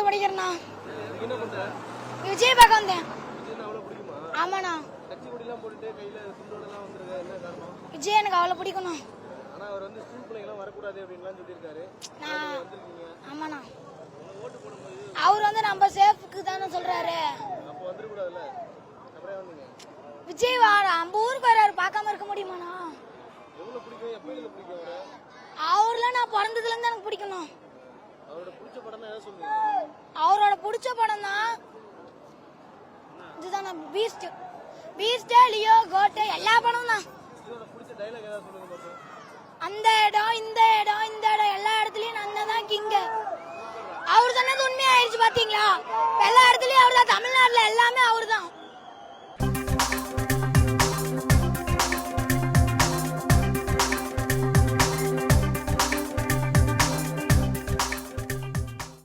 படிக்கிறேண்ணா. விஜய் பார்க்க வந்தேன். ஆமாண்ணா. விஜய் எனக்கு அவ்வளோ பிடிக்கணும். ஆமாண்ணா. அவர் வந்து நம்ம சேஃப்க்கு தானே சொல்றாரு. விஜய் நம்ம ஊருக்கு வர்றாரு, பார்க்காம இருக்க முடியுமாண்ணா? அவர்லாம் நான் பிறந்ததுல இருந்து எனக்கு பிடிக்கணும். அவரோட பிடிச்ச படம் தான் இதுதானே, பீஸ்ட். பீஸ்ட், லியோ, கோட்டை எல்லா படமும் தான். அந்த இடம் இந்த இடம் இந்த இடம் எல்லா இடத்துலயும் நான் தான் கிங்க. அவர் சொன்னது உண்மையாயிருச்சு பாத்தீங்களா? எல்லா இடத்துலயும் அவர் தான். தமிழ்நாட்டுல எல்லாமே அவர் தான்.